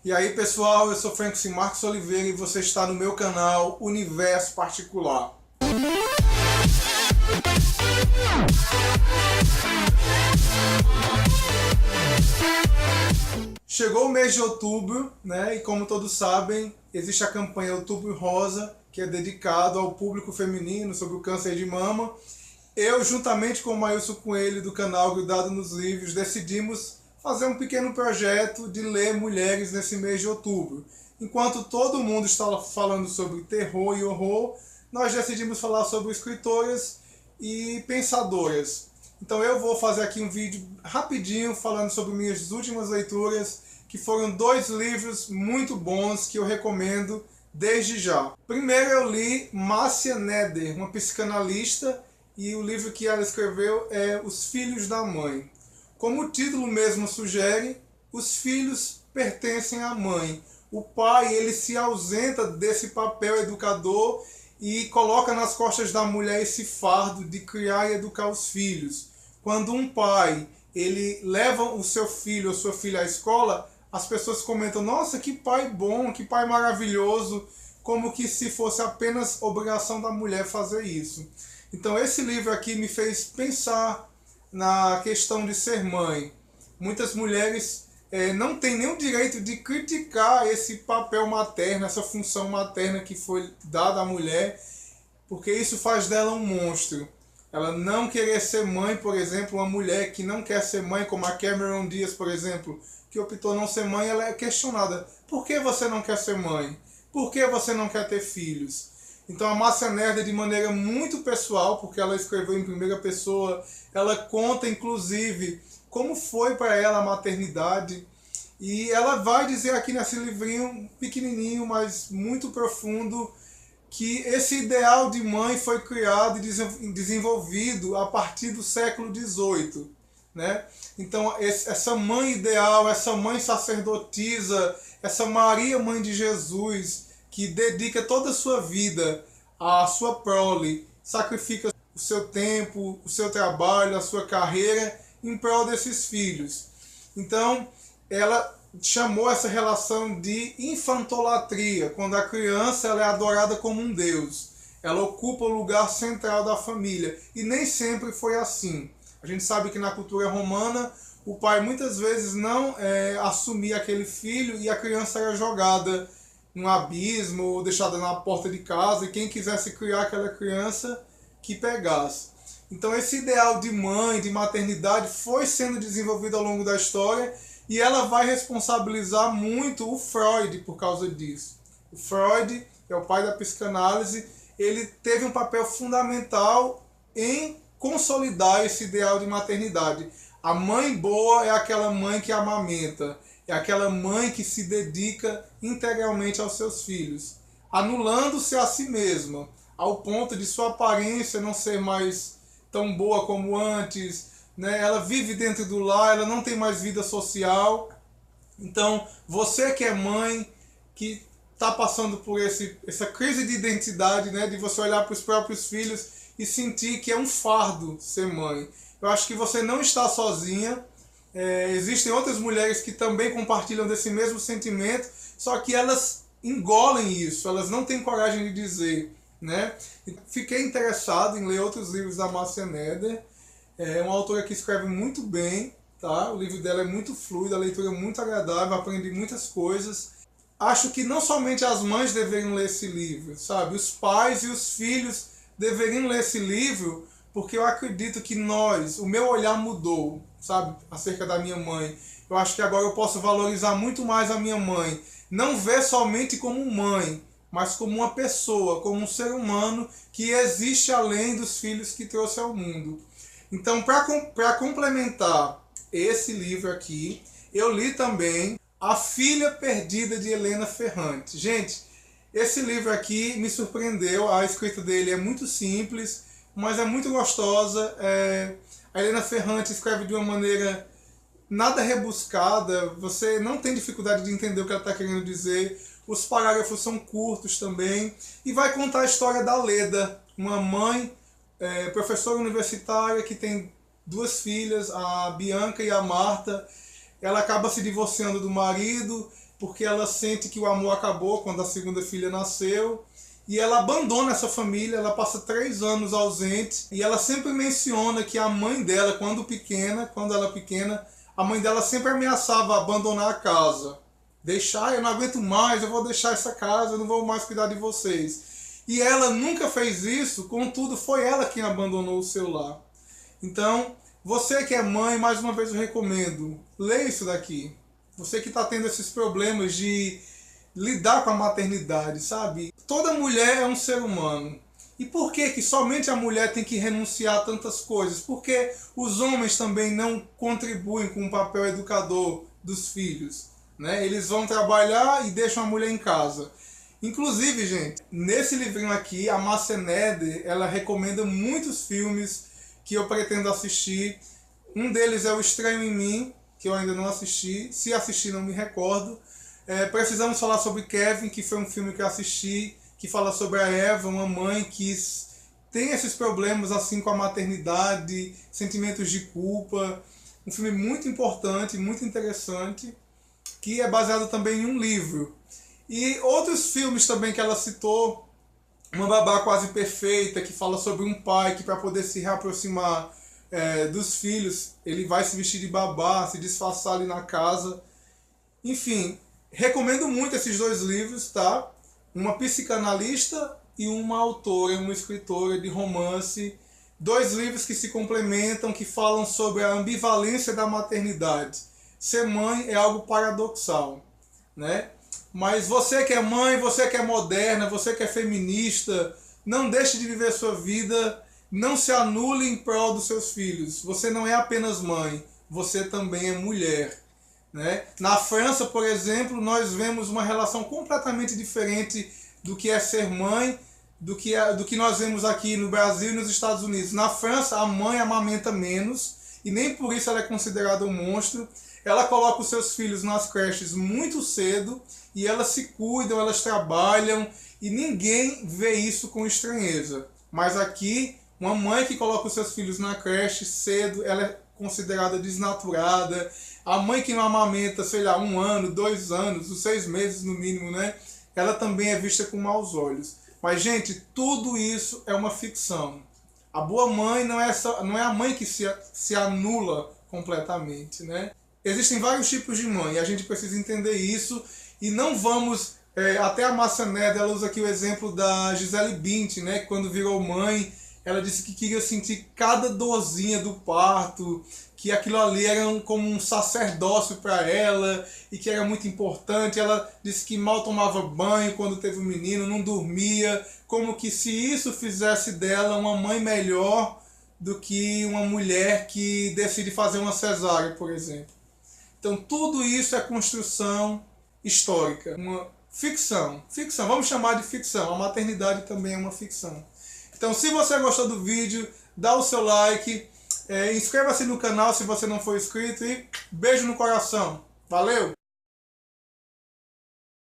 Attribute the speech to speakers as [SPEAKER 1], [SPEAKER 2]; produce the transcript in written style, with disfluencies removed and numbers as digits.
[SPEAKER 1] E aí pessoal, eu sou Franco Marcos Oliveira e você está no meu canal Universo Particular. Chegou o mês de outubro, né? E como todos sabem, existe a campanha Outubro Rosa, que é dedicado ao público feminino sobre o câncer de mama. Eu, juntamente com o Maílson Coelho do canal Grudado nos Livros, decidimos fazer um pequeno projeto de ler mulheres nesse mês de outubro. Enquanto todo mundo está falando sobre terror e horror, nós decidimos falar sobre escritoras e pensadoras. Então eu vou fazer aqui um vídeo rapidinho falando sobre minhas últimas leituras, que foram 2 livros muito bons que eu recomendo desde já. Primeiro eu li Márcia Netter, uma psicanalista, e o livro que ela escreveu é Os Filhos da Mãe. Como o título mesmo sugere, os filhos pertencem à mãe. O pai, ele se ausenta desse papel educador e coloca nas costas da mulher esse fardo de criar e educar os filhos. Quando um pai, ele leva o seu filho ou sua filha à escola, as pessoas comentam: nossa, que pai bom, que pai maravilhoso, como que se fosse apenas obrigação da mulher fazer isso. Então esse livro aqui me fez pensar na questão de ser mãe. Muitas mulheres não têm nem o direito de criticar esse papel materno, essa função materna que foi dada à mulher, porque isso faz dela um monstro. Ela não querer ser mãe, por exemplo, uma mulher que não quer ser mãe, como a Cameron Diaz, por exemplo, que optou não ser mãe, ela é questionada: por que você não quer ser mãe? Por que você não quer ter filhos? Então a Márcia Netter, de maneira muito pessoal, porque ela escreveu em primeira pessoa, ela conta inclusive como foi para ela a maternidade, e ela vai dizer aqui nesse livrinho pequenininho, mas muito profundo, que esse ideal de mãe foi criado e desenvolvido a partir do século XVIII. Né? Então essa mãe ideal, essa mãe sacerdotisa, essa Maria, mãe de Jesus, que dedica toda a sua vida à sua prole, sacrifica o seu tempo, o seu trabalho, a sua carreira em prol desses filhos. Então, ela chamou essa relação de infantolatria, quando a criança ela é adorada como um deus. Ela ocupa o lugar central da família. E nem sempre foi assim. A gente sabe que na cultura romana, o pai muitas vezes não assumia aquele filho e a criança era jogada num abismo ou deixada na porta de casa, e quem quisesse criar aquela criança que pegasse. Então esse ideal de mãe, de maternidade, foi sendo desenvolvido ao longo da história, e ela vai responsabilizar muito o Freud por causa disso. O Freud, que é o pai da psicanálise, ele teve um papel fundamental em consolidar esse ideal de maternidade. A mãe boa é aquela mãe que amamenta, é aquela mãe que se dedica integralmente aos seus filhos, anulando-se a si mesma, ao ponto de sua aparência não ser mais tão boa como antes, né? Ela vive dentro do lar, ela não tem mais vida social. Então, você que é mãe, que está passando por essa crise de identidade, né? De você olhar para os próprios filhos e sentir que é um fardo ser mãe, eu acho que você não está sozinha. Existem outras mulheres que também compartilham desse mesmo sentimento, só que elas engolem isso, elas não têm coragem de dizer, né? Fiquei interessado em ler outros livros da Márcia Netter. É uma autora que escreve muito bem, tá? O livro dela é muito fluido, a leitura é muito agradável, aprendi muitas coisas. Acho que não somente as mães deveriam ler esse livro, sabe? Os pais e os filhos deveriam ler esse livro, porque eu acredito que o meu olhar mudou, sabe, acerca da minha mãe. Eu acho que agora eu posso valorizar muito mais a minha mãe. Não ver somente como mãe, mas como uma pessoa, como um ser humano que existe além dos filhos que trouxe ao mundo. Então, para complementar esse livro aqui, eu li também A Filha Perdida de Helena Ferrante. Gente, esse livro aqui me surpreendeu, a escrita dele é muito simples, mas é muito gostosa. A Helena Ferrante escreve de uma maneira nada rebuscada, você não tem dificuldade de entender o que ela está querendo dizer. Os parágrafos são curtos também, e vai contar a história da Leda, uma mãe, professora universitária que tem 2 filhas, a Bianca e a Marta. Ela acaba se divorciando do marido porque ela sente que o amor acabou quando a segunda filha nasceu. E ela abandona essa família, ela passa 3 anos ausente. E ela sempre menciona que a mãe dela, quando ela pequena, a mãe dela sempre ameaçava abandonar a casa. Deixar, eu não aguento mais, eu vou deixar essa casa, eu não vou mais cuidar de vocês. E ela nunca fez isso, contudo foi ela quem abandonou o seu lar. Então, você que é mãe, mais uma vez eu recomendo, leia isso daqui. Você que está tendo esses problemas de lidar com a maternidade, sabe? Toda mulher é um ser humano. E por que somente a mulher tem que renunciar a tantas coisas? Porque os homens também não contribuem com o papel educador dos filhos, né? Eles vão trabalhar e deixam a mulher em casa. Inclusive, gente, nesse livrinho aqui, a Márcia Neder, ela recomenda muitos filmes que eu pretendo assistir. Um deles é O Estranho em Mim, que eu ainda não assisti. Se assistir, não me recordo. Precisamos falar sobre Kevin, que foi um filme que eu assisti, que fala sobre a Eva, uma mãe que tem esses problemas assim com a maternidade, sentimentos de culpa. Um filme muito importante, muito interessante, que é baseado também em um livro. E outros filmes também que ela citou, Uma Babá Quase Perfeita, que fala sobre um pai que, para poder se reaproximar dos filhos, ele vai se vestir de babá, se disfarçar ali na casa. Enfim, recomendo muito esses 2 livros, tá? Uma psicanalista e uma autora, uma escritora de romance. 2 livros que se complementam, que falam sobre a ambivalência da maternidade. Ser mãe é algo paradoxal, né? Mas você que é mãe, você que é moderna, você que é feminista, não deixe de viver sua vida, não se anule em prol dos seus filhos. Você não é apenas mãe, você também é mulher, né? Na França, por exemplo, nós vemos uma relação completamente diferente do que é ser mãe, do que nós vemos aqui no Brasil e nos Estados Unidos. Na França, a mãe amamenta menos e nem por isso ela é considerada um monstro. Ela coloca os seus filhos nas creches muito cedo e elas se cuidam, elas trabalham e ninguém vê isso com estranheza. Mas aqui, uma mãe que coloca os seus filhos na creche cedo, ela é considerada desnaturada. A mãe que não amamenta, sei lá, 1 ano, 2 anos, os 6 meses no mínimo, né? Ela também é vista com maus olhos. Mas, gente, tudo isso é uma ficção. A boa mãe não é a mãe que se anula completamente, né? Existem vários tipos de mãe e a gente precisa entender isso e não vamos... até a Márcia Neder, ela usa aqui o exemplo da Gisele Bündchen, né? Que quando virou mãe, ela disse que queria sentir cada dorzinha do parto, que aquilo ali era como um sacerdócio para ela e que era muito importante. Ela disse que mal tomava banho quando teve um menino, não dormia, como que se isso fizesse dela uma mãe melhor do que uma mulher que decide fazer uma cesárea, por exemplo. Então tudo isso é construção histórica, uma ficção. Ficção, vamos chamar de ficção. A maternidade também é uma ficção. Então, se você gostou do vídeo, dá o seu like, inscreva-se no canal se você não for inscrito e beijo no coração. Valeu!